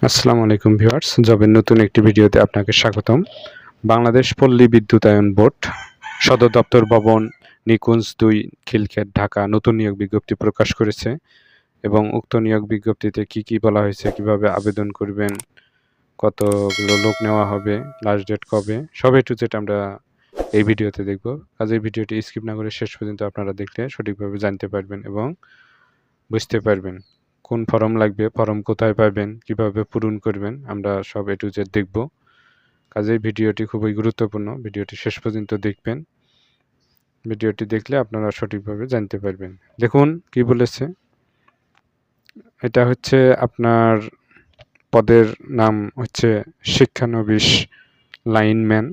আসসালামু আলাইকুম ভিউয়ার্স, জবের নতুন একটি ভিডিওতে আপনাকে স্বাগতম। বাংলাদেশ পল্লী বিদ্যুতায়ন বোর্ড সদর দপ্তর ভবন, নিকুঞ্জ ২, খিলক্ষেত, ঢাকা নতুন নিয়োগ বিজ্ঞপ্তি প্রকাশ করেছে এবং উক্ত নিয়োগ বিজ্ঞপ্তিতে কি বলা হয়েছে, কিভাবে আবেদন করবেন, কতগুলো লোক নেওয়া হবে, লাস্ট ডেট কবে, সব A to Z আমরা এই ভিডিওতে দেখব। কাজেই ভিডিওটি স্কিপ না করে শেষ পর্যন্ত আপনারা দেখলে সঠিকভাবে জানতে পারবেন এবং বুঝতে পারবেন কোন ফর্ম লাগবে, ফর্ম কোথায় পাবেন, কিভাবে পূরণ করবেন, আমরা সব A to Z দেখব। কাজেই ভিডিওটি খুবই গুরুত্বপূর্ণ, ভিডিওটি শেষ পর্যন্ত দেখবেন। ভিডিওটি দেখলে আপনারা সঠিকভাবে জানতে পারবেন। দেখুন কি বলেছে। এটা হচ্ছে আপনার পদের নাম হচ্ছে শিক্ষানবিশ লাইনম্যান।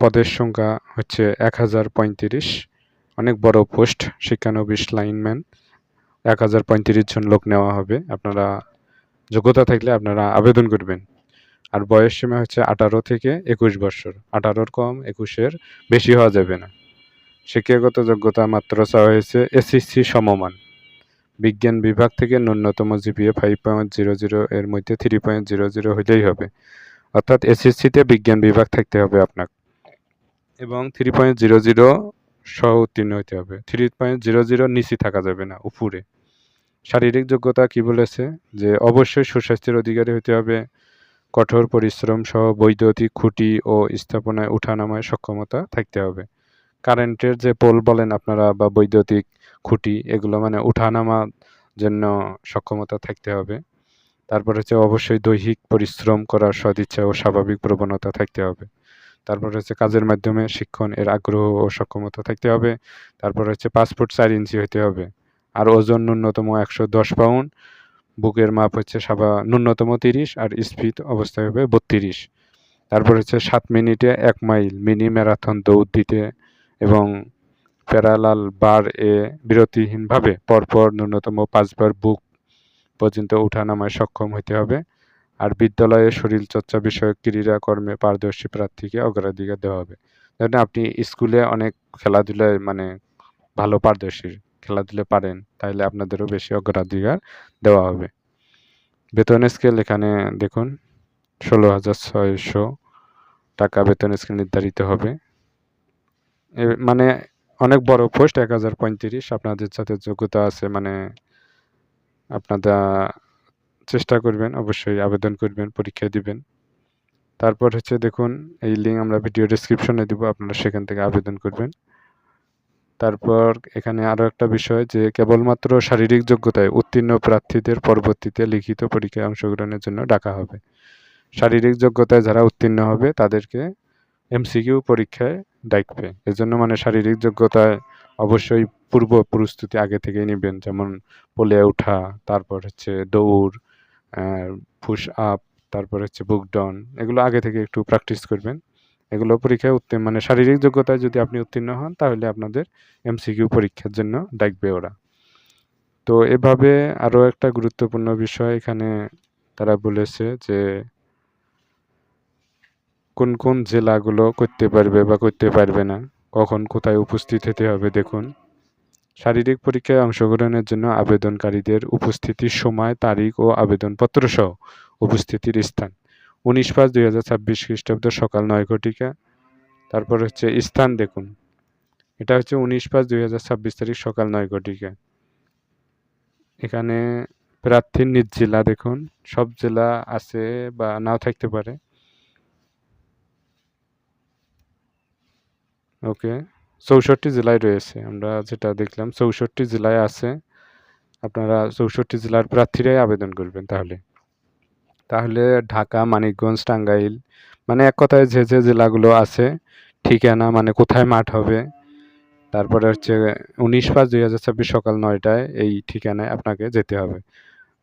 পদের সংখ্যা হচ্ছে 1035। অনেক বড় পোস্ট, শিক্ষানবিশ লাইনম্যান। 1035 জন লোক নেওয়া হবে। আপনারা যোগ্যতা থাকলে আপনারা আবেদন করবেন। আর বয়স সীমা হচ্ছে 18 থেকে 21 বছর। 18-র কম, 21-এর বেশি হওয়া যাবে না। শিক্ষাগত যোগ্যতা মাত্র চাওয়া হয়েছে এসএসসি সমমান। বিজ্ঞান বিভাগ থেকে ন্যূনতম জিপিএ 5.00 এর মধ্যে 3.00 হলেই হবে। অর্থাৎ এসএসসিতে বিজ্ঞান বিভাগ থাকতে হবে আপনার এবং 3.00 সহ উত্তীর্ণ হতে হবে। 3.00 নিচে থাকা যাবে না, উপরে। শারীরিক যোগ্যতা কি বলেছে যে অবশ্যই সুস্বাস্থ্যের অধিকারী হতে হবে, কঠোর পরিশ্রম সহ বৈদ্যুতিক খুঁটি ও স্থাপনায় উঠানামায় সক্ষমতা থাকতে হবে। কারেন্টের যে পোল বলেন আপনারা বা বৈদ্যুতিক খুঁটি, এগুলো মানে উঠানামার জন্য সক্ষমতা থাকতে হবে। তারপর হচ্ছে অবশ্যই দৈহিক পরিশ্রম করার সদিচ্ছা ও স্বাভাবিক প্রবণতা থাকতে হবে। তারপর হচ্ছে কাজের মাধ্যমে শিক্ষণ এর আগ্রহ ও সক্ষমতা থাকতে হবে। তারপর হচ্ছে 5 ফুট 4 ইঞ্চি হতে হবে। আর ওজন ন্যূনতম 110 পাউন্ড। বুকের মাপ হচ্ছে ন্যূনতম 30 আর স্পিড অবস্থায় হবে 32। তারপর হচ্ছে 7 মিনিটে 1 মাইল মিনি ম্যারাথন দৌড় দিতে এবং প্যারালাল বার এ বিরতিহীনভাবে পরপর ন্যূনতম 5 বার বুক পর্যন্ত ওঠানামায় সক্ষম হতে হবে। আর বিদ্যালয়ে শরীরচর্চা বিষয়ক ক্রীড়াকর্মে পারদর্শী প্রার্থীকে অগ্রাধিকার দেওয়া হবে। ধরেন আপনি স্কুলে অনেক খেলাধুলায় ভালো পারদর্শী, খেলাধুলায় পারেন, তাইলে আপনাদেরও বেশি অগ্রাধিকার দেওয়া হবে। বেতন স্কেল এখানে দেখুন 16,600 টাকা বেতন স্কেল নির্ধারিত হবে। অনেক বড় পোস্ট, 1035। আপনাদের সাথে যোগ্যতা আছে, আপনারা চেষ্টা করবেন, অবশ্যই আবেদন করবেন, পরীক্ষা দিবেন। তারপর হচ্ছে দেখুন, এই লিঙ্ক আমরা ভিডিও ডেসক্রিপশনে দিব, আপনারা সেখান থেকে আবেদন করবেন। তারপর এখানে আরও একটা বিষয় যে কেবলমাত্র শারীরিক যোগ্যতায় উত্তীর্ণ প্রার্থীদের পরবর্তীতে লিখিত পরীক্ষায় অংশগ্রহণের জন্য ডাকা হবে। শারীরিক যোগ্যতায় যারা উত্তীর্ণ হবে তাদেরকে এমসিকিউ পরীক্ষায় ডাকবে। এজন্য শারীরিক যোগ্যতায় অবশ্যই পূর্ব প্রস্তুতি আগে থেকেই নেবেন, যেমন পোলে ওঠা, তারপর হচ্ছে দৌড়, পুশ আপ, তারপর হচ্ছে বুক ডাউন, এগুলো আগে থেকে একটু প্র্যাকটিস করবেন। এগুলো পরীক্ষায় শারীরিক যোগ্যতায় যদি আপনি উত্তীর্ণ হন তাহলে আপনাদের এমসিকিউ পরীক্ষার জন্য ডাকবে ওরা। তো এভাবে আরও একটা গুরুত্বপূর্ণ বিষয় এখানে তারা বলেছে যে কোন কোন জেলাগুলো করতে পারবে বা করতে পারবে না, কখন কোথায় উপস্থিত হতে হবে। দেখুন, শারীরিক পরীক্ষায় অংশগ্রহণের জন্য আবেদনকারীদের উপস্থিতির সময়, তারিখ ও আবেদনপত্র সহ উপস্থিতির স্থান 19/5/2026 খ্রিস্টাব্দ সকাল 9 ঘটিকা। তারপর হচ্ছে স্থান দেখুন, এটা হচ্ছে 19/5/2026 তারিখ সকাল 9 ঘটিকা। এখানে প্রার্থীর নিজ জেলা দেখুন, সব জেলা আছে বা নাও থাকতে পারে। ওকে, 64 জেলায় রয়েছে, আমরা যেটা দেখলাম 64 জেলায় আছে। আপনারা 64 জেলার প্রার্থীরাই আবেদন করবেন। তাহলে ঢাকা, মানিকগঞ্জ, টাঙ্গাইল, এক কথায় যে যে জেলাগুলো আছে, ঠিকানা কোথায় মাঠ হবে, তারপরে হচ্ছে 19/5/2026 সকাল 9টায় এই ঠিকানায় আপনাকে যেতে হবে।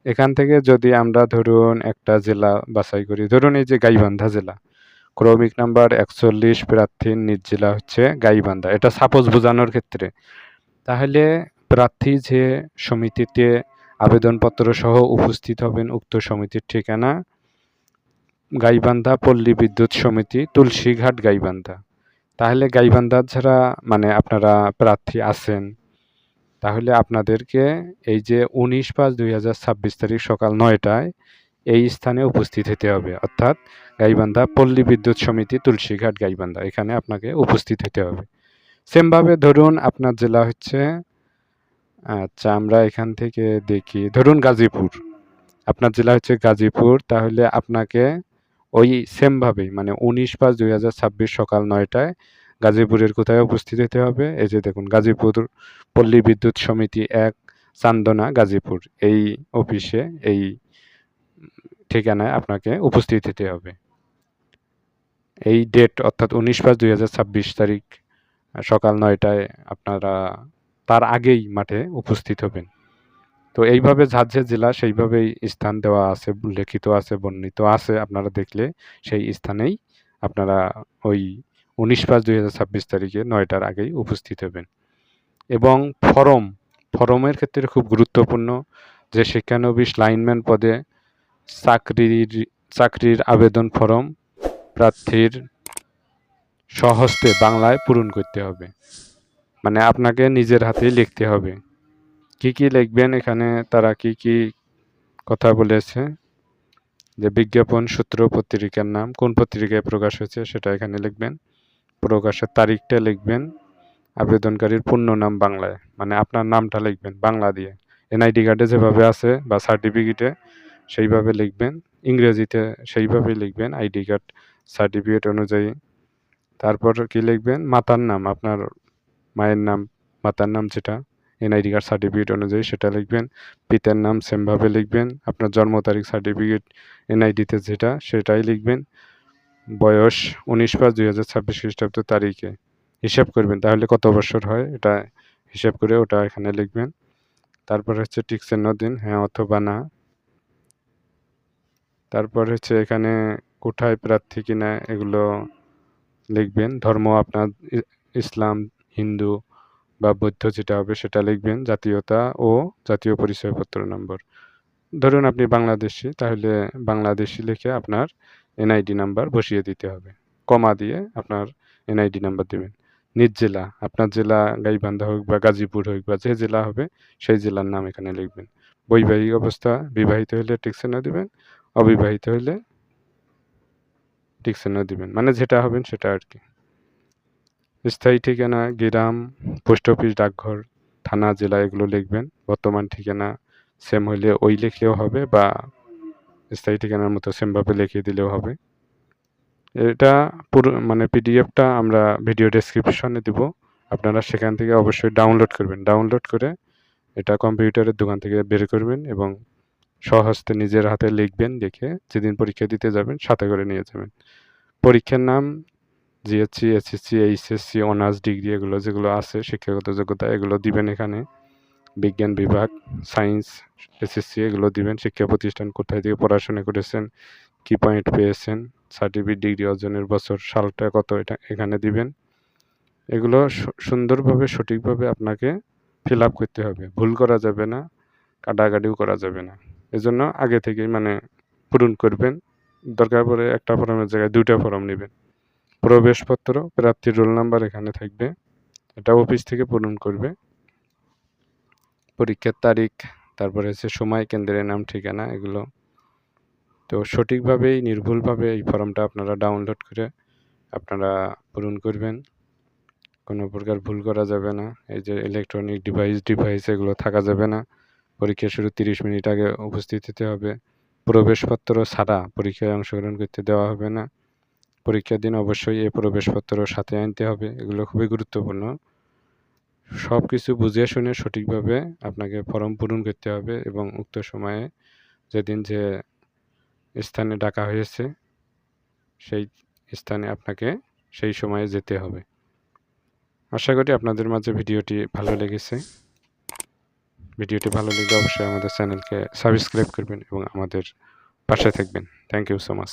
এখান থেকে যদি আমরা ধরুন একটা জেলা বাছাই করি, ধরুন এই যে গাইবান্ধা জেলা, ক্রমিক নাম্বার 41, প্রার্থীর নিজ জেলা হচ্ছে গাইবান্ধা, এটা সাপোজ বোঝানোর ক্ষেত্রে। তাহলে প্রার্থী যে সমিতিতে আবেদনপত্র সহ উপস্থিত হবেন, উক্ত সমিতির ঠিকানা গাইবান্ধা পল্লী বিদ্যুৎ সমিতি, তুলসীঘাট, গাইবান্ধা। তাহলে গাইবান্ধার যারা আপনারা প্রার্থী আছেন, তাহলে আপনাদেরকে এই যে 19/5/2026 তারিখ সকাল 9টায় এই স্থানে উপস্থিত হতে হবে, অর্থাৎ গাইবান্ধা পল্লী বিদ্যুৎ সমিতি তুলসীঘাট গাইবান্ধা, এখানে আপনাকে উপস্থিত হতে হবে। সেমভাবে ধরুন আপনার জেলা হচ্ছে, আচ্ছা আমরা এখান থেকে দেখি, ধরুন গাজীপুর, আপনার জেলা হচ্ছে গাজীপুর, তাহলে আপনাকে ওই সেমভাবেই মানে 19/5/2026 সকাল 9টায় গাজীপুরের কোথায় উপস্থিত হতে হবে? এই যে দেখুন, গাজীপুর পল্লী বিদ্যুৎ সমিতি 1, চান্দনা, গাজীপুর, এই অফিসে এই ঠিকানায় আপনাকে উপস্থিত হতে হবে। এই ডেট অর্থাৎ 19/5/2026 তারিখ সকাল 9টায় আপনারা তার আগেই মাঠে উপস্থিত হবেন। তো এইভাবে যার যে জেলা সেইভাবেই স্থান দেওয়া আছে, লিখিত আছে, বর্ণিত আছে, আপনারা দেখলে সেই স্থানেই আপনারা ওই 19/5/2026 তারিখে 9টার আগেই উপস্থিত হবেন। এবং ফরমের ক্ষেত্রে খুব গুরুত্বপূর্ণ যে শিক্ষানবিশ লাইনম্যান পদে চাকরির আবেদন ফরম প্রার্থীর স্বহস্তে বাংলায় পূরণ করতে হবে, মানে আপনাকে নিজের হাতেই লিখতে হবে। কি কি লিখবেন এখানে তারা কি কি কথা বলেছে, যে বিজ্ঞাপন সূত্র পত্রিকার নাম, কোন পত্রিকায় প্রকাশ হয়েছে সেটা এখানে লিখবেন, প্রকাশের তারিখটা লিখবেন, আবেদনকারীর পূর্ণ নাম বাংলায়, মানে আপনার নামটা লিখবেন বাংলা দিয়ে, এনআইডি কার্ডে যেভাবে আছে বা সার্টিফিকেটে সেইভাবে লিখবেন, ইংরেজিতে সেইভাবেই লিখবেন আইডি কার্ড সার্টিফিকেট অনুযায়ী। তারপর কি লিখবেন? মাতার নাম, আপনার মায়ের নাম, মাতার নাম যেটা এনআইডি কার্ড সার্টিফিকেট অনুযায়ী সেটা লিখবেন। পিতার নাম সেমভাবে লিখবেন, আপনার জন্ম তারিখ সার্টিফিকেট এনআইডিতে যেটা সেটাই লিখবেন। বয়স 19/5/2026 খ্রিস্টাব্দ তারিখে হিসাব করবেন, তাহলে কত বছর হয় এটা হিসাব করে ওটা এখানে লিখবেন। তারপর হচ্ছে টিকচিহ্ন দিন, হ্যাঁ অথবা না। তারপর হচ্ছে এখানে কোথায় প্রার্থী কিনা এগুলো লিখবেন। ধর্ম আপনার ইসলাম, হিন্দু বা বৌদ্ধ যেটা হবে সেটা লিখবেন। জাতীয়তা ও জাতীয় পরিচয়পত্র নম্বর, ধরুন আপনি বাংলাদেশি, তাহলে বাংলাদেশি লিখে আপনার এনআইডি নাম্বার বসিয়ে দিতে হবে, কমা দিয়ে আপনার এনআইডি নাম্বার দেবেন। নিজ জেলা, আপনার জেলা গাইবান্ধা হোক বা গাজীপুর হোক বা যে জেলা হবে সেই জেলার নাম এখানে লিখবেন। বৈবাহিক অবস্থা, বিবাহিত হলে টিকচিহ্ন দিবেন, অবিবাহিত হলে টিকচিহ্ন দিবেন, মানে যেটা হবেন সেটা আর কি। স্থায়ী ঠিকানা, গ্রাম, পোস্ট অফিস, ডাকঘর, থানা, জেলা এগুলো লিখবেন। বর্তমান ঠিকানা সেম হইলে ওই লিখলেও হবে বা স্থায়ী ঠিকানার মতো সেমভাবে লিখিয়ে দিলেও হবে। এটা পুরো মানে পিডিএফটা আমরা ভিডিও ডেসক্রিপশনে দিব, আপনারা সেখান থেকে অবশ্যই ডাউনলোড করবেন। ডাউনলোড করে এটা কম্পিউটারের দোকান থেকে বের করবেন এবং স্বহস্তে নিজের হাতে লিখবেন, লিখে যেদিন পরীক্ষা দিতে যাবেন সাথে করে নিয়ে যাবেন। পরীক্ষার নাম GSC, SSC, HSC, honours degree এগুলো যেগুলো আছে শিক্ষাগত যোগ্যতা এগুলো দিবেন এখানে। বিজ্ঞান বিভাগ, সায়েন্স, এসএসসি এগুলো দিবেন। শিক্ষা প্রতিষ্ঠান কোথায় থেকে পড়াশোনা করেছেন, কি পয়েন্ট পেয়েছেন, সার্টিফিকেট, ডিগ্রি অর্জনের বছর, সালটা কত এটা এখানে দিবেন। এগুলো সুন্দরভাবে সঠিকভাবে আপনাকে ফিল আপ করতে হবে, ভুল করা যাবে না, কাটাকাটিও করা যাবে না। এজন্য আগে থেকেই মানে পূরণ করবেন। দরকার পড়ে একটা ফর্মের জায়গায় 2টা ফর্ম নেবেন। প্রবেশপত্র, প্রার্থীর রোল নাম্বার এখানে থাকবে, এটা অফিস থেকে পূরণ করবে। পরীক্ষার তারিখ, তারপরে হচ্ছে সময়, কেন্দ্রের নাম, ঠিকানা এগুলো। তো সঠিকভাবেই নির্ভুলভাবে এই ফর্মটা আপনারা ডাউনলোড করে আপনারা পূরণ করবেন, কোনো প্রকার ভুল করা যাবে না। এই যে ইলেকট্রনিক ডিভাইস এগুলো থাকা যাবে না। পরীক্ষা শুরু 30 মিনিট আগে উপস্থিত হতে হবে। প্রবেশপত্র ছাড়া পরীক্ষায় অংশগ্রহণ করতে দেওয়া হবে না। পরীক্ষার দিন অবশ্যই এই প্রবেশপত্র সাথে আনতে হবে, এগুলো খুবই গুরুত্বপূর্ণ। সব কিছু বুঝে শুনে সঠিকভাবে আপনাকে ফর্ম পূরণ করতে হবে এবং উক্ত সময়ে যেদিন যে স্থানে ডাকা হয়েছে সেই স্থানে আপনাকে সেই সময়ে যেতে হবে। আশা করি আপনাদের মাঝে ভিডিওটি ভালো লেগেছে। ভিডিওটি ভালো লাগলে অবশ্যই আমাদের চ্যানেলকে সাবস্ক্রাইব করবেন এবং আমাদের পাশে থাকবেন। Thank you so much.